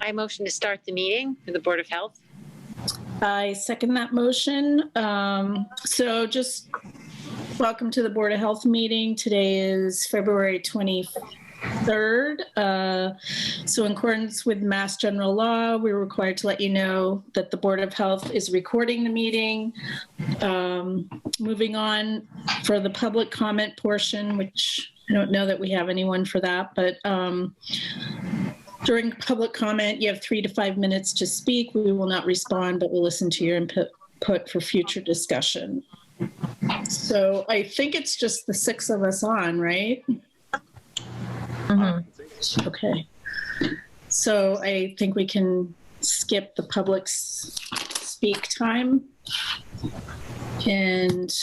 I motion to start the meeting for the Board of Health. I second that motion. So just welcome to the Board of Health meeting. Today is February 23rd. So in accordance with Mass General Law, we're required to let you know that the Board of Health is recording the meeting. Moving on for the public comment portion, which I don't know that we have anyone for that, but during public comment, you have 3 to 5 minutes to speak. We will not respond, but we'll listen to your input for future discussion. So I think it's just the 6 of us on, right? Mm-hmm. Okay. So I think we can skip the public speak time. And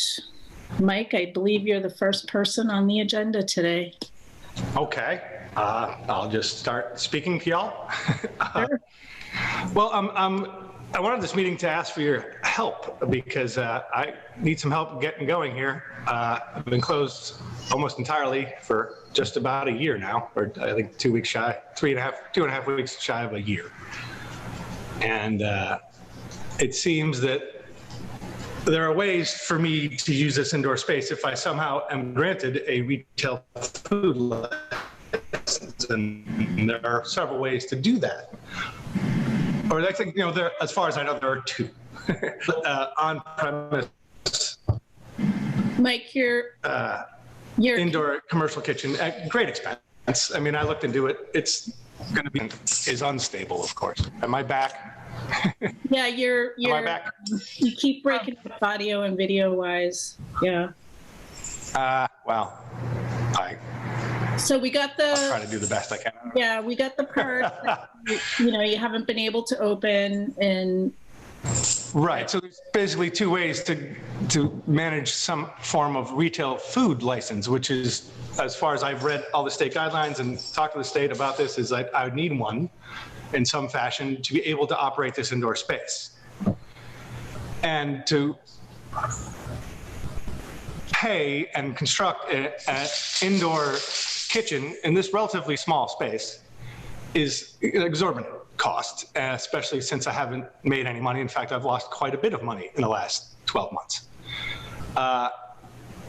Mike, I believe you're the first person on the agenda today. Okay. I'll just start speaking to y'all. Sure. Well, I wanted this meeting to ask for your help because I need some help getting going here. I've been closed almost entirely for just about a year now, or I think 2 weeks shy, 2.5 weeks shy of a year. And it seems that there are ways for me to use this indoor space if I somehow am granted a retail food license, and there are several ways to do that. Or I think, as far as I know, there are 2 on premise. Mike, your indoor commercial kitchen at great expense. I mean, I looked into it. It's going to be is unstable, of course. Am I back? Yeah, you're Am I back? You keep breaking up audio and video wise. Yeah. Well, so we got the. I'll try to do the best I can. Yeah, we got the part that, you haven't been able to open and. Right. So there's basically 2 ways to manage some form of retail food license, which is, as far as I've read all the state guidelines and talked to the state about this, is I would need one in some fashion to be able to operate this indoor space. And to pay and construct an indoor kitchen in this relatively small space is an exorbitant cost, especially since I haven't made any money. In fact, I've lost quite a bit of money in the last 12 months.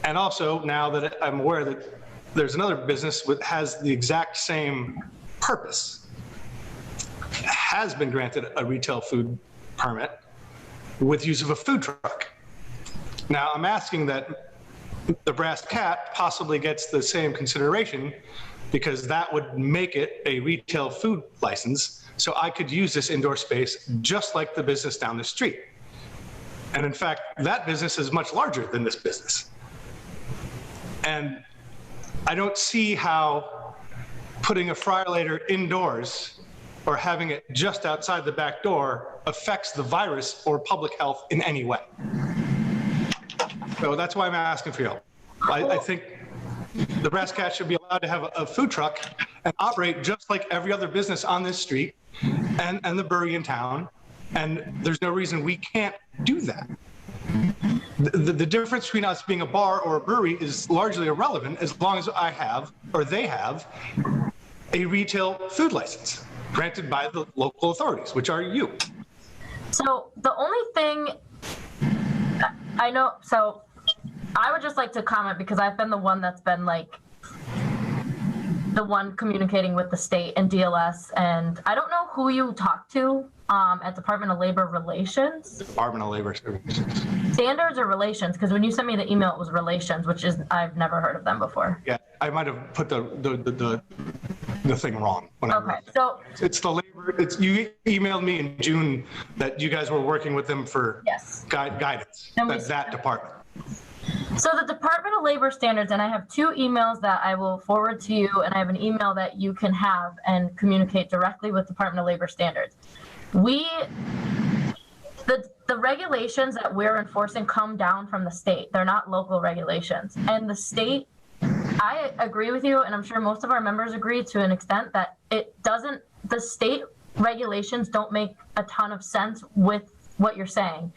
And also, now that I'm aware that there's another business that has the exact same purpose, has been granted a retail food permit with use of a food truck. Now, I'm asking that the Brass Cat possibly gets the same consideration, because that would make it a retail food license, so I could use this indoor space just like the business down the street. And in fact, that business is much larger than this business. And I don't see how putting a fryer-later indoors or having it just outside the back door affects the virus or public health in any way. So that's why I'm asking for help. I think the Brass Cat should be allowed to have a food truck and operate just like every other business on this street and the brewery in town. And there's no reason we can't do that. The difference between us being a bar or a brewery is largely irrelevant as long as I have, or they have, a retail food license granted by the local authorities, which are you. So the only thing I know, so I would just like to comment, because I've been the one that's been like the one communicating with the state and DLS, and I don't know who you talked to at Department of Labor Relations. Department of Labor Services. Standards or Relations? Because when you sent me the email, it was Relations, which is, I've never heard of them before. Yeah, I might have put the thing wrong. Okay, so it's the labor. You emailed me in June that you guys were working with them for guidance. That department. So the Department of Labor Standards, and I have 2 emails that I will forward to you, and I have an email that you can have and communicate directly with Department of Labor Standards. The regulations that we're enforcing come down from the state. They're not local regulations. And the state, I agree with you, and I'm sure most of our members agree to an extent, that the state regulations don't make a ton of sense with what you're saying.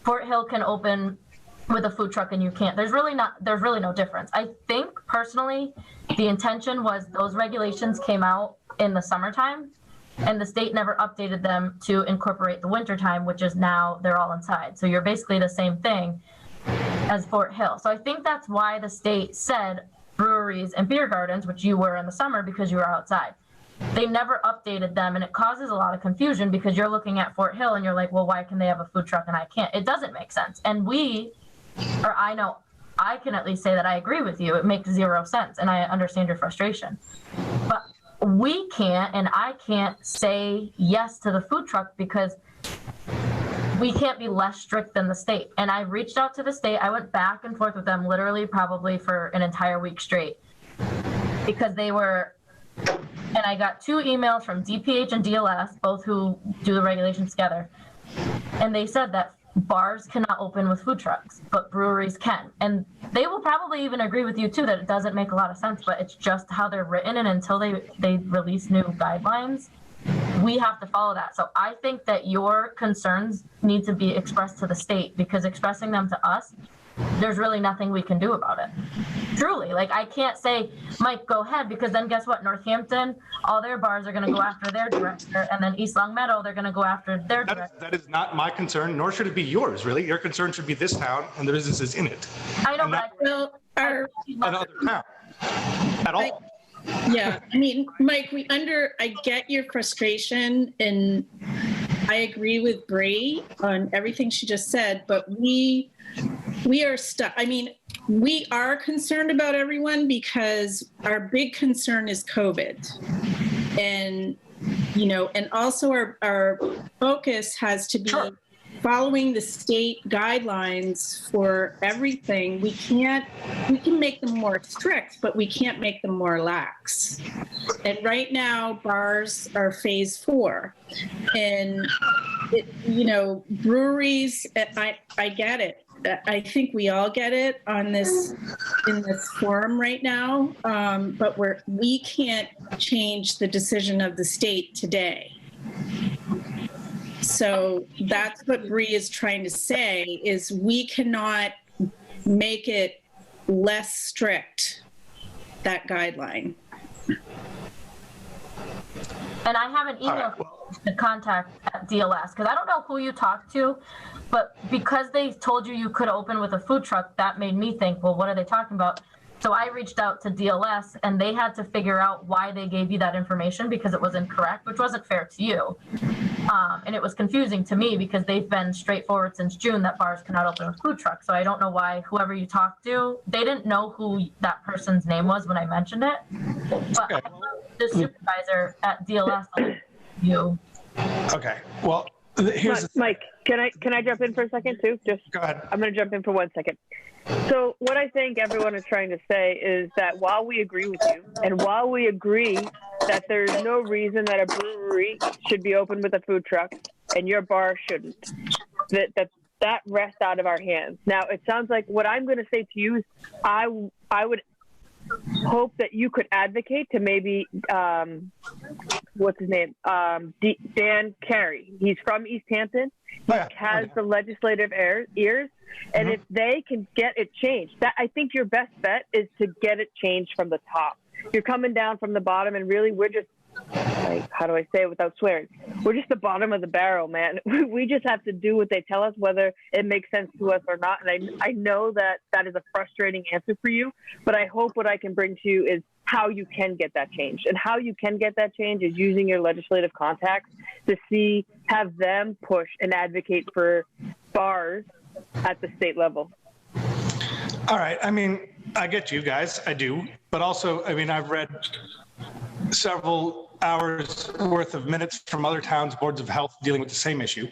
Fort Hill can open with a food truck and you can't. There's really no difference. I think personally, the intention was those regulations came out in the summertime, and the state never updated them to incorporate the wintertime, which is now they're all inside. So you're basically the same thing as Fort Hill. So I think that's why the state said breweries and beer gardens, which you were in the summer because you were outside. They never updated them, and it causes a lot of confusion because you're looking at Fort Hill and you're like, well, why can they have a food truck and I can't? It doesn't make sense. And I know I can at least say that I agree with you. It makes zero sense, and I understand your frustration. But we can't, and I can't say yes to the food truck because we can't be less strict than the state. And I reached out to the state. I went back and forth with them literally probably for an entire week straight because they were, and I got 2 emails from DPH and DLS, both who do the regulations together. And they said that bars cannot open with food trucks, but breweries can. And they will probably even agree with you too that it doesn't make a lot of sense, but it's just how they're written. And until they release new guidelines, we have to follow that. So I think that your concerns need to be expressed to the state, because expressing them to us, there's really nothing we can do about it. Truly, like I can't say, Mike, go ahead, because then guess what? Northampton, all their bars are going to go after their director, and then East Long Meadow, they're going to go after their director. That is not my concern, nor should it be yours, really. Your concern should be this town and the businesses in it. I know, but another town at all. Yeah, I mean, Mike, I get your frustration, and I agree with Bree on everything she just said, but we are stuck. I mean, we are concerned about everyone because our big concern is COVID. And, and also our focus has to be following the state guidelines for everything. We can make them more strict, but we can't make them more lax. And right now, bars are phase 4. And, breweries, I get it. I think we all get it in this forum right now, but we can't change the decision of the state today. So that's what Bree is trying to say, is we cannot make it less strict, that guideline. And I have an email to contact at DLS, because I don't know who you talked to, but because they told you could open with a food truck, that made me think, well, what are they talking about? So I reached out to DLS, and they had to figure out why they gave you that information, because it was incorrect, which wasn't fair to you. And it was confusing to me because they've been straightforward since June that bars cannot open with food trucks. So I don't know why whoever you talked to, they didn't know who that person's name was when I mentioned it. But Okay. the supervisor at DLS, you. Okay. Well, here's Mike, can I jump in for a second too? Go ahead. I'm going to jump in for 1 second. So what I think everyone is trying to say is that while we agree with you, and while we agree that there's no reason that a brewery should be open with a food truck and your bar shouldn't, that rests out of our hands. Now, it sounds like what I'm going to say to you is I would hope that you could advocate to maybe, what's his name? Dan Carey. He's from Easthampton. He has the legislative ears. And if they can get it changed, that I think your best bet is to get it changed from the top. You're coming down from the bottom, and really we're just, like, how do I say it without swearing? We're just the bottom of the barrel, man. We just have to do what they tell us, whether it makes sense to us or not. And I know that is a frustrating answer for you, but I hope what I can bring to you is how you can get that changed. And how you can get that change is using your legislative contacts to have them push and advocate for bars at the state level. All right. I mean, I get you guys. I do. But also, I mean, I've read several hours worth of minutes from other towns' boards of health dealing with the same issue.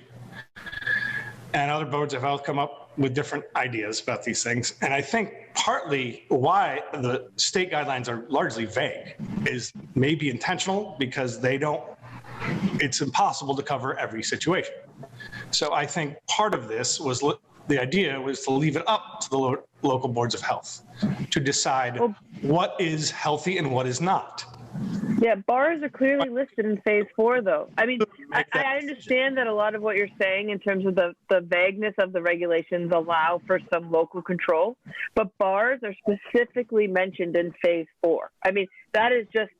And other boards of health come up with different ideas about these things. And I think partly why the state guidelines are largely vague is maybe intentional, because it's impossible to cover every situation. So I think part of this was the idea was to leave it up to the local boards of health to decide what is healthy and what is not. Yeah, bars are clearly listed in phase 4, though. I mean, I understand that a lot of what you're saying in terms of the vagueness of the regulations allow for some local control, but bars are specifically mentioned in phase 4. I mean, that is just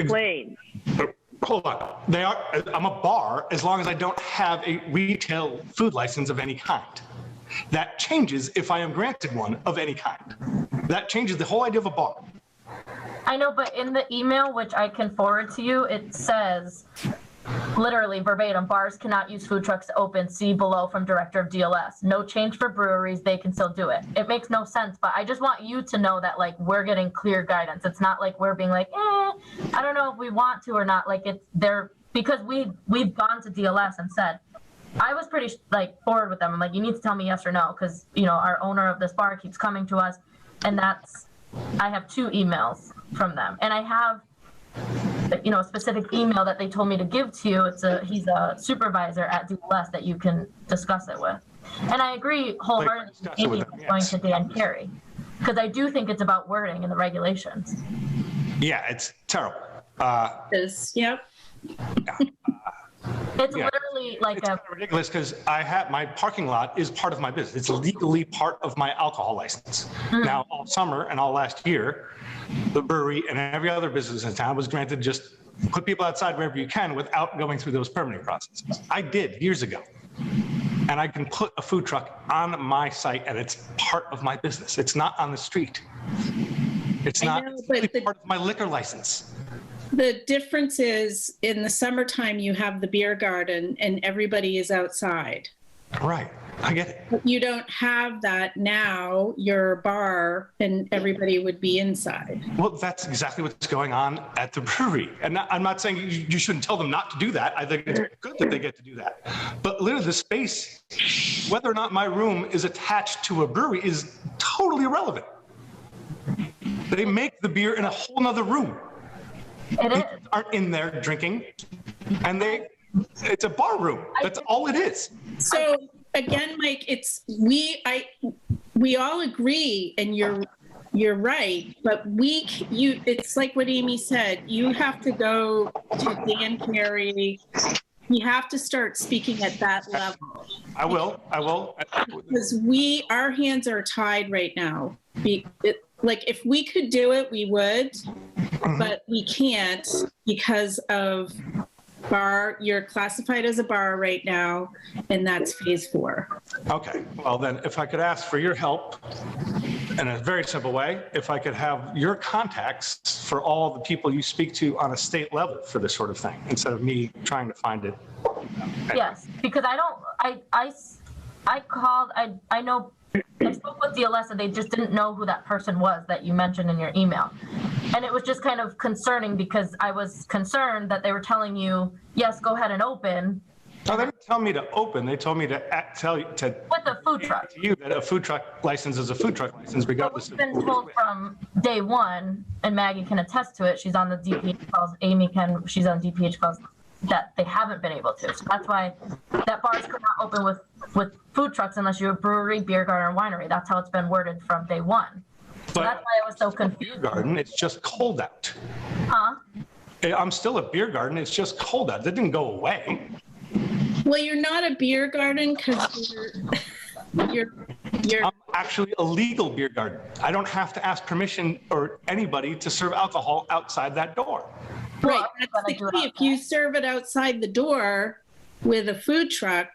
plain. Hold on. I'm a bar as long as I don't have a retail food license of any kind. That changes if I am granted one of any kind. That changes the whole idea of a bar. I know, but in the email, which I can forward to you, it says, literally verbatim, bars cannot use food trucks to open. See below from director of DLS. No change for breweries. They can still do it. It makes no sense, but I just want you to know that like we're getting clear guidance. It's not like we're being like, I don't know if we want to or not. Like it's there because we've gone to DLS and said, I was pretty like forward with them. I'm like, you need to tell me yes or no because you know our owner of this bar keeps coming to us, and I have 2 emails from them, and I have a specific email that they told me to give to you. He's a supervisor at DLS that you can discuss it with. And I agree wholeheartedly with Amy going to Dan Carey, because I do think it's about wording in the regulations. Yeah, it's terrible. Yep. It's literally like it's ridiculous because my parking lot is part of my business. It's legally part of my alcohol license. Now, all summer and all last year, the brewery and every other business in town was granted just put people outside wherever you can without going through those permitting processes. I did years ago. And I can put a food truck on my site and it's part of my business. It's not on the street. It's not part of my liquor license. The difference is in the summertime, you have the beer garden and everybody is outside. Right. I get it. But you don't have that now. Your bar and everybody would be inside. Well, that's exactly what's going on at the brewery. And I'm not saying you shouldn't tell them not to do that. I think it's good that they get to do that. But literally the space, whether or not my room is attached to a brewery is totally irrelevant. They make the beer in a whole nother room. People aren't in there drinking, and it's a bar room. That's all it is. So again, Mike, we all agree, and you're right. But it's like what Amy said. You have to go to Dan Carey. You have to start speaking at that level. I will. Because our hands are tied right now. Like if we could do it, we would, but we can't because of you're classified as a bar right now, and that's phase 4. Okay, well then, if I could ask for your help in a very simple way, if I could have your contacts for all the people you speak to on a state level for this sort of thing, instead of me trying to find it. Yes, because I spoke with DLS and they just didn't know who that person was that you mentioned in your email. And it was just kind of concerning because I was concerned that they were telling you, yes, go ahead and open. No, they didn't tell me to open. They told me to tell you to with a food truck. To you that a food truck license is a food truck license, regardless of. We've been told from day one, and Maggie can attest to it. She's on the DPH calls. Amy can. She's on DPH calls. That they haven't been able to. So that's why that bars could not open with food trucks unless you're a brewery, beer garden, or winery. That's how it's been worded from day one. So that's why I was so confused. Beer garden, it's just cold out. Huh? I'm still a beer garden. It's just cold out. That didn't go away. Well, you're not a beer garden because you're I'm actually a legal beer garden. I don't have to ask permission or anybody to serve alcohol outside that door. Right, that's the key. If you serve it outside the door with a food truck,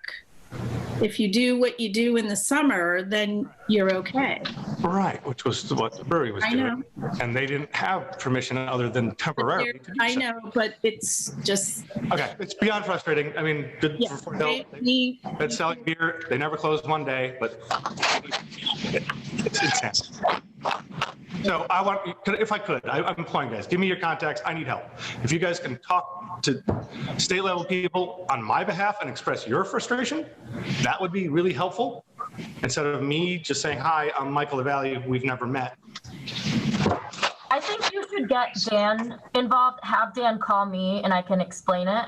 if you do what you do in the summer, then you're okay. Right, which was what the brewery was doing. And they didn't have permission other than temporarily to do so. I know, but it's just... Okay, it's beyond frustrating. I mean, good for been selling beer. They never closed one day, but it's intense. So I want, if I could, I'm imploring guys, give me your contacts. I need help. If you guys can talk to state level people on my behalf and express your frustration, that would be really helpful. Instead of me just saying, hi, I'm Michael LaValle, we've never met. I think you should get Dan involved, have Dan call me and I can explain it.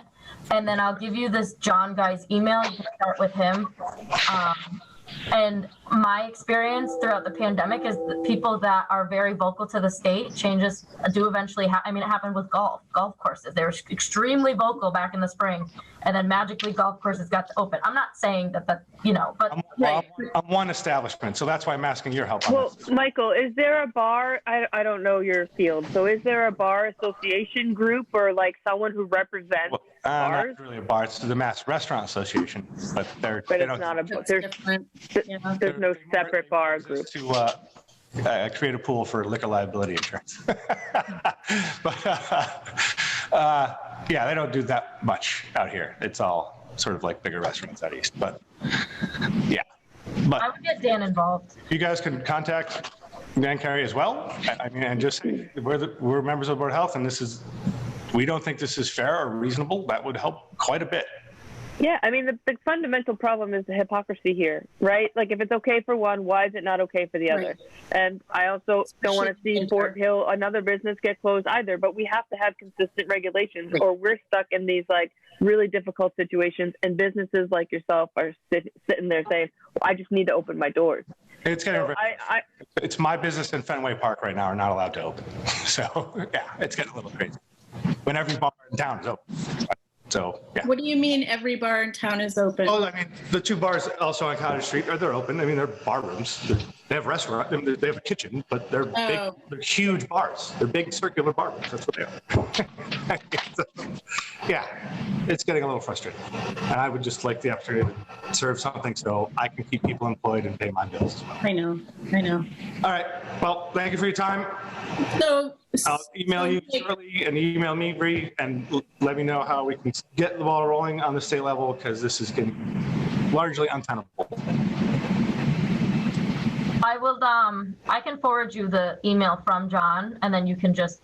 And then I'll give you this John guy's email. You can start with him. And my experience throughout the pandemic is that people that are very vocal to the state, changes do eventually I mean, it happened with golf courses. They were extremely vocal back in the spring, and then magically golf courses got to open. I'm not saying that, but I'm one establishment, so that's why I'm asking your help on Well, this. Michael, is there a bar? I don't know your field. So is there a bar association group or like someone who represents bars? Not really a bar, it's the Mass Restaurant Association, but But it's not a, That's there's, different. Yeah. there's no separate bar group. To create a pool for liquor liability insurance. But yeah, they don't do that much out here. It's all sort of like bigger restaurants out east, but yeah. But I would get Dan involved. you guys can contact Dan Carey as well. I mean, and just, we're members of the Board of Health, and we don't think this is fair or reasonable. That would help quite a bit. Yeah, I mean, the fundamental problem is the hypocrisy here, right? Like, if it's okay for one, why is it not okay for the other? Right. And I also don't want to see Especially Fort Hill, another business, get closed either. But we have to have consistent regulations, or we're stuck in these like really difficult situations. And businesses like yourself are sitting there saying, well, "I just need to open my doors." It's getting, So it's my business in Fenway Park right now are not allowed to open. So yeah, it's getting a little crazy when every bar in town is open. So, yeah. What do you mean every bar in town is open? Oh, I mean, the two bars also on Cottage Street, they're open. I mean, they're bar rooms. They have restaurant, they have a kitchen, but they're big, they're huge bars. They're big circular bar rooms. That's what they are. So, yeah, it's getting a little frustrating. And I would just like the opportunity to serve something so I can keep people employed and pay my bills as well. I know. All right. Well, thank you for your time. So I'll email you shortly and email me, Bree, and let me know how we can get the ball rolling on the state level, because this is getting largely untenable. I will, I can forward you the email from John, and then you can just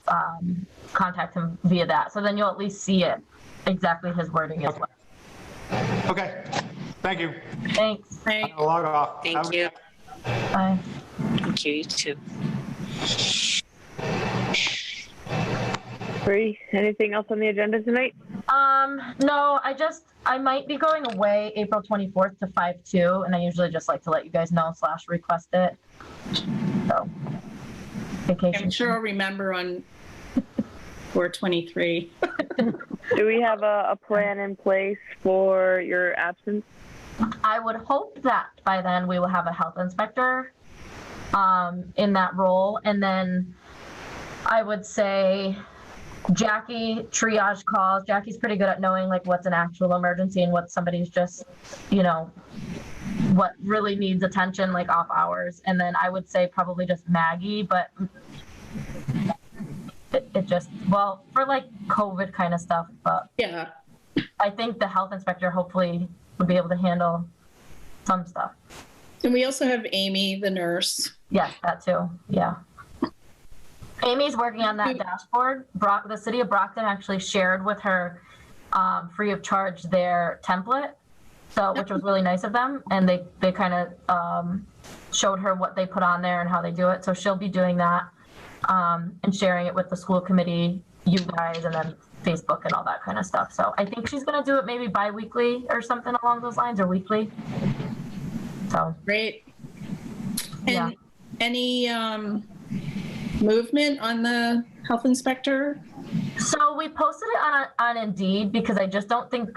contact him via that. So then you'll at least see it, exactly his wording as well. Okay. Thank you. Thanks. I'll log off. Thank you. Bye. Thank you, you too. Bree, anything else on the agenda tonight? No, I might be going away April 24th to 5/2, and I usually just like to let you guys know / request it. So, vacation. I'm sure I'll remember on 4/23. Do we have a plan in place for your absence? I would hope that by then we will have a health inspector in that role, and then I would say Jackie triage calls. Jackie's pretty good at knowing like what's an actual emergency and what somebody's just, what really needs attention, like off hours. And then I would say probably just Maggie, but it just, well, for like COVID kind of stuff, but Yeah. I think the health inspector hopefully would be able to handle some stuff. And we also have Amy, the nurse. Yes, that too. Yeah. Amy's working on that dashboard. The city of Brockton actually shared with her free of charge their template, which was really nice of them. And they kind of showed her what they put on there and how they do it. So she'll be doing that and sharing it with the school committee, you guys, and then Facebook and all that kind of stuff. So I think she's going to do it maybe bi-weekly or something along those lines, or weekly. So Great. And yeah. any movement on the health inspector? So we posted it on Indeed because I just don't think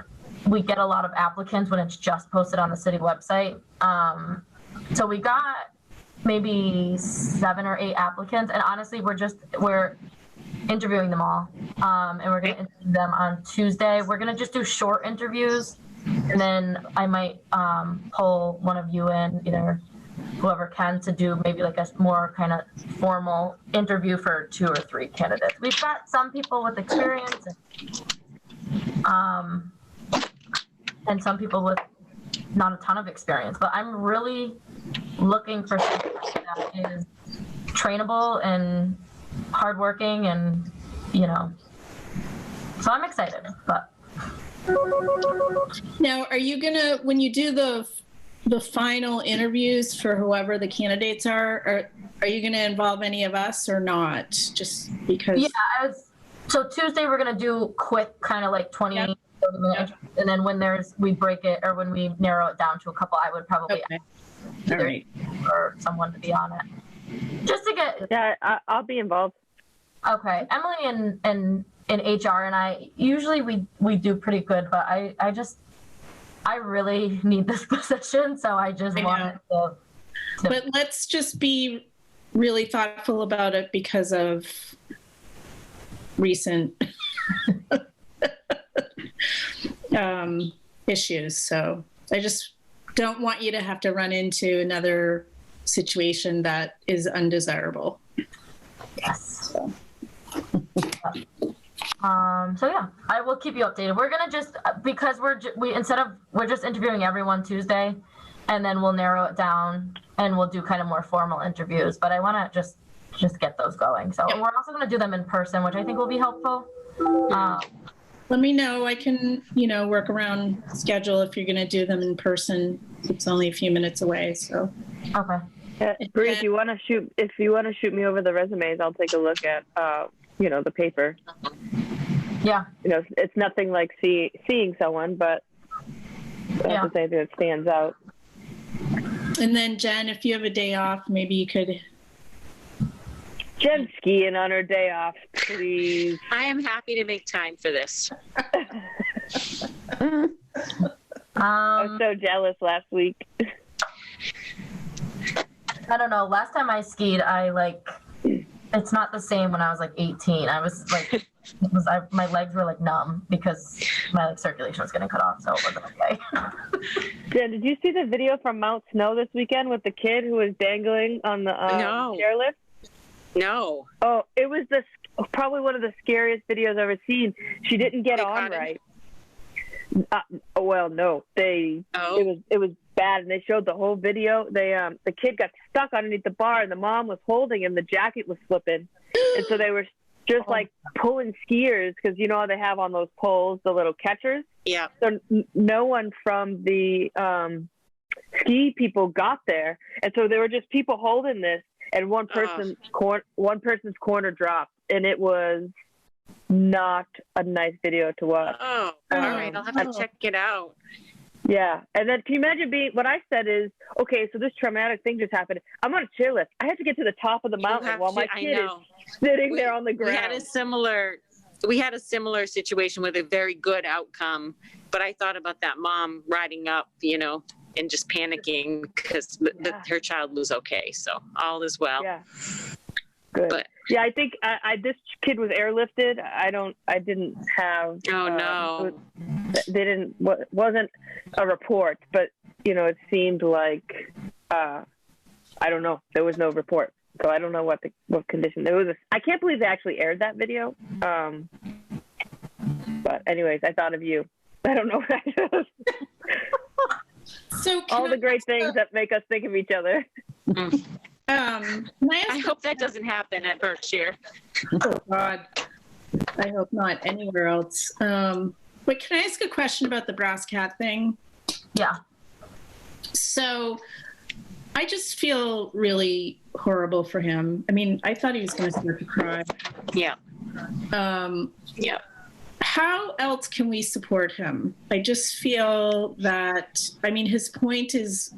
we get a lot of applicants when it's just posted on the city website. So we got maybe 7 or 8 applicants, and honestly, we're interviewing them all, and we're going to interview them on Tuesday. We're going to just do short interviews, and then I might pull one of you in, either whoever can, to do maybe like a more kind of formal interview for 2 or 3 candidates. We've got some people with experience and some people with not a ton of experience, but I'm really looking for somebody that is trainable and hardworking, and so I'm excited. But Now, are you gonna, when you do the final interviews for whoever the candidates are you gonna involve any of us or not? Just because. yeah, so Tuesday we're gonna do quick, kind of like 20, 30-minute and then when we break it or when we narrow it down to a couple, I would probably Okay. All right. for someone to be on it. Just to get Yeah, I'll be involved. okay. Emily and in HR and I usually we do pretty good, but I really need this position, so I just wanted to. But let's just be really thoughtful about it because of recent issues. So I just don't want you to have to run into another situation that is undesirable. Yes. So. So yeah, I will keep you updated. We're gonna just because we're just interviewing everyone Tuesday, and then we'll narrow it down and we'll do kind of more formal interviews. But I want to just get those going. So we're also gonna do them in person, which I think will be helpful. Let me know. I can, work around schedule if you're going to do them in person. It's only a few minutes away, so. Okay. Bree, if you want to shoot me over the resumes, I'll take a look at, the paper. Yeah. It's nothing like seeing someone, but I have to say that it stands out. And then Jen, if you have a day off, maybe you could. Jen's skiing on her day off, please. I am happy to make time for this. I was so jealous last week. I don't know. Last time I skied, it's not the same when I was 18. I was my legs were numb because my circulation was getting cut off, so it wasn't okay. Jen, did you see the video from Mount Snow this weekend with the kid who was dangling on the chairlift? No. Oh, it was probably one of the scariest videos I've ever seen. She didn't get on right. Well, no, it was bad, and they showed the whole video. The kid got stuck underneath the bar, and the mom was holding him. The jacket was slipping, and so they were just pulling skiers because how they have on those poles the little catchers. Yeah. So no one from the ski people got there, and so there were just people holding this. And one person's corner dropped, and it was not a nice video to watch. Oh, all right. I'll have to check it out. Yeah. And then can you imagine what I said is, okay, so this traumatic thing just happened. I'm on a chairlift. I have to get to the top of the mountain while my kid is sitting there on the ground. We had a similar situation with a very good outcome, but I thought about that mom riding up, and just panicking because her child was okay. So all is well. Yeah. Good. But yeah, I think this kid was airlifted. I didn't have. Oh no. Wasn't a report, but it seemed like I don't know. There was no report, so I don't know what condition there was. I can't believe they actually aired that video. But anyways, I thought of you. I don't know what I did. So all the great things that make us think of each other. I hope that doesn't happen at Berkshire. Oh God, I hope not anywhere else. But can I ask a question about the brass cat thing? Yeah. So I just feel really horrible for him. I mean, I thought he was going to start to cry. Yeah. Yeah. How else can we support him? I just feel that, his point is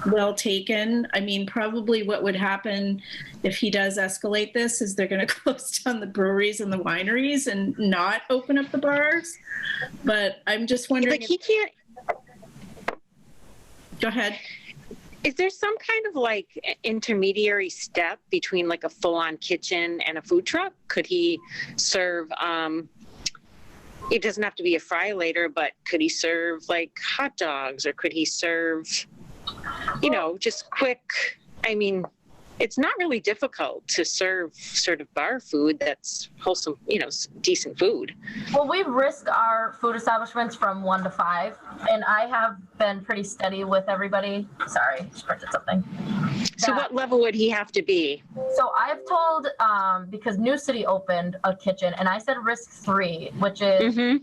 well taken. Probably what would happen if he does escalate this is they're going to close down the breweries and the wineries and not open up the bars. But I'm just wondering. He can't. Go ahead. Is there some kind of intermediary step between a full-on kitchen and a food truck? Could he serve? It doesn't have to be a fry later, but could he serve hot dogs, or could he serve, just quick? It's not really difficult to serve sort of bar food that's wholesome, decent food. Well, we risk our food establishments from 1 to 5, and I have been pretty steady with everybody. Sorry, just printed something. So what level would he have to be? So I've told, because New City opened a kitchen, and I said risk 3, which is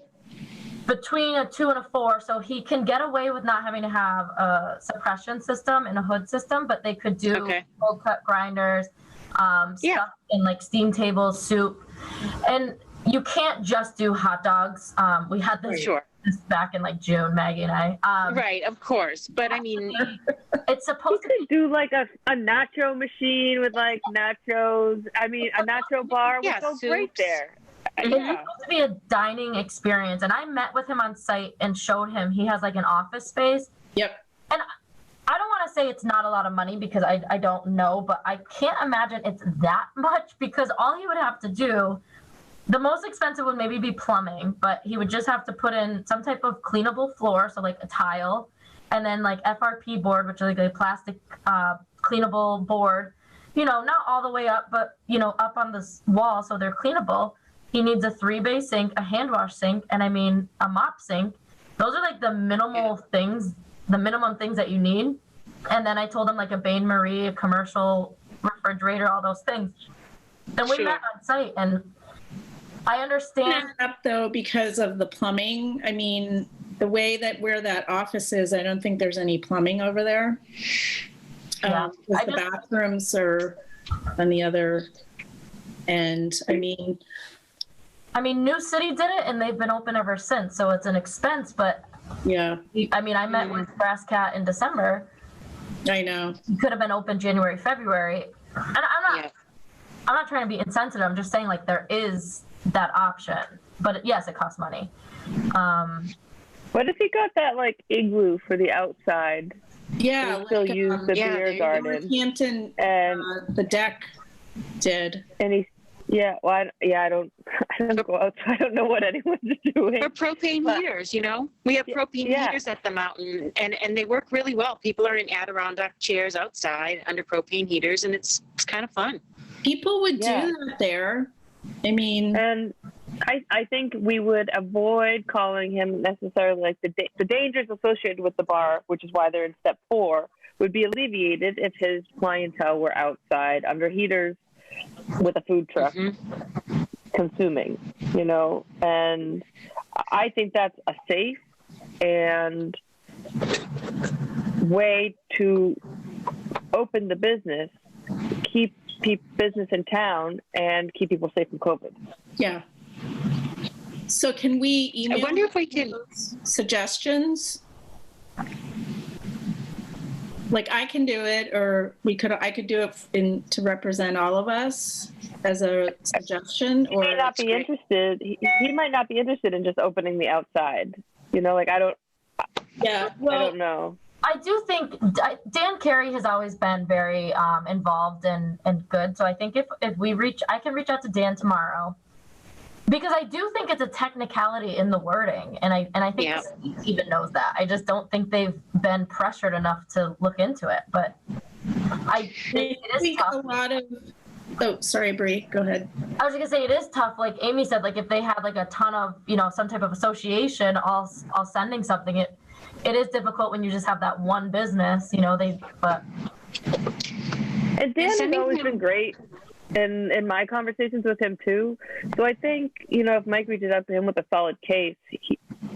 between a 2 and a 4. So he can get away with not having to have a suppression system and a hood system, but they could do cold cut grinders, stuff in steam tables, soup. And, you can't just do hot dogs. We had this, Sure. this back in like June, Maggie and I. Right, of course. But I mean, It's supposed to You could do like a nacho machine with like nachos. I mean, a nacho bar would go great soups. there. It's Yeah. supposed to be a dining experience. And I met with him on site and showed him he has like an office space. Yep. And I don't want to say it's not a lot of money because I don't know, but I can't imagine it's that much because all he would have to do, the most expensive would maybe be plumbing, but he would just have to put in some type of cleanable floor, so like a tile, and then like FRP board, which is like a plastic cleanable board, you know, not all the way up, but, you know, up on this wall so they're cleanable. He needs a 3-bay sink, a hand wash sink, and I mean, a mop sink. Those are like the minimal things, the minimum things that you need. And then I told him like a Bain Marie, a commercial refrigerator, all those things. And we Sure. met on site, and I understand. Up though, because of the plumbing. I mean, the way that where that office is, I don't think there's any plumbing over there. Yeah. 'Cause the bathrooms are on the other end. I mean, New City did it, and they've been open ever since. So it's an expense, but yeah, I mean, I met with Brass Cat in December. I know. You could have been open January, February. And I'm not trying to be insensitive. I'm just saying like there is that option, but yes, it costs money. What if he got that like igloo for the outside? Yeah, We still use the beer garden, Easthampton, and the deck did. and he, yeah. Well, I don't go outside. I don't know what anyone's doing. or propane But- heaters, you know? We have propane Yeah. heaters at the mountain, and they work really well. People are in Adirondack chairs outside under propane heaters, and it's kind of fun. People would Yeah. do that there. I mean, And I think we would avoid calling him necessarily like the dangers associated with the bar, which is why they're in step 4, would be alleviated if his clientele were outside under heaters with a food truck consuming, you know. And I think that's a safe and way to open the business, keep business in town, and keep people safe from COVID. yeah. So can we I email wonder if we can, suggestions? Like I can do it, or I could do it to represent all of us as a suggestion, He or may not be interested. He might not be interested in just opening the outside. You know, like I don't know. I do think Dan Carey has always been very involved and good. So I think if I can reach out to Dan tomorrow, because I do think it's a technicality in the wording, and I think the state even knows that. I just don't think they've been pressured enough to look into it. But I think it is tough. a lot of. Oh, sorry, Bree. Go ahead. I was gonna say it is tough. Like Amy said, like if they had like a ton of some type of association all sending something, it is difficult when you just have that one business. But. And Dan has always been great in my conversations with him too. So I think, if Mike reaches out to him with a solid case,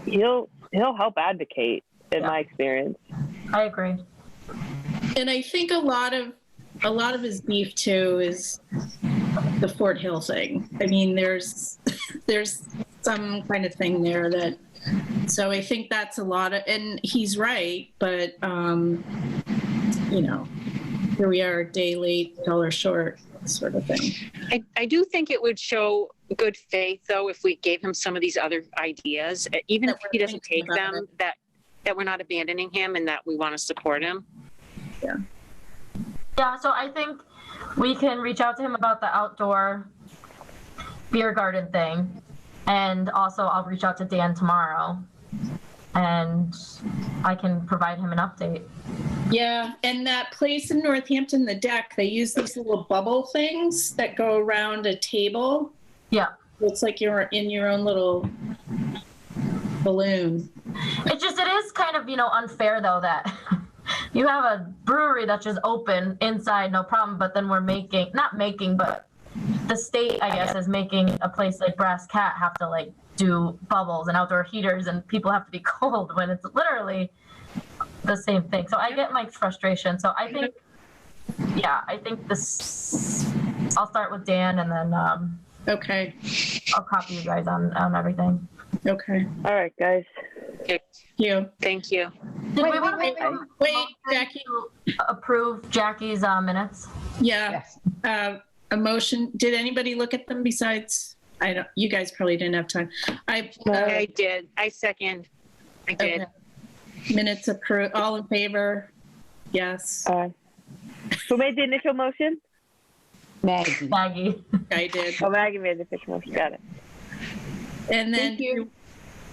he'll help advocate in my experience. I agree. And I think a lot of his beef too is the Fort Hill thing. I mean, there's some kind of thing there that, so I think that's a lot of, and he's right, but here we are, a day late, dollar short, sort of thing. I do think it would show good faith, though, if we gave him some of these other ideas, even if he doesn't take them, that we're not abandoning him and that we want to support him. Yeah. Yeah, so I think we can reach out to him about the outdoor beer garden thing. And also I'll reach out to Dan tomorrow and I can provide him an update. Yeah, and that place in Northampton, the deck, they use these little bubble things that go around a table. Yeah. It's like you're in your own little balloon. It is kind of, unfair though that you have a brewery that's just open inside, no problem, but then we're but the state, I guess, is making a place like Brass Cat have to like do bubbles and outdoor heaters and people have to be cold when it's literally the same thing. So I get Mike's frustration. So I think this, I'll start with Dan and then Okay, I'll copy you guys on everything. okay. All right, guys. You. Thank you. Did Wait, we want to wait, make wait, a Wait, motion Jackie. to approve Jackie's minutes? Yeah, Yes. a motion. Did anybody look at them besides, I don't, you guys probably didn't have time. I did. I second. I did. Okay. Minutes approved. All in favor? Yes, Who made the initial motion? Maggie. Maggie. I did. Oh, Maggie made the official motion. Got it. And then Thank you.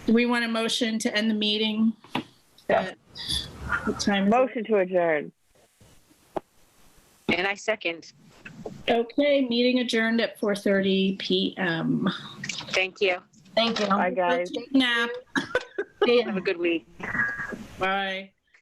do we want a motion to end the meeting? Yeah. What time is it? Motion to adjourn. And I second. Okay, meeting adjourned at 4:30 p.m. Thank you. Thank you. Bye, guys. Take a nap. Have a good week. Bye.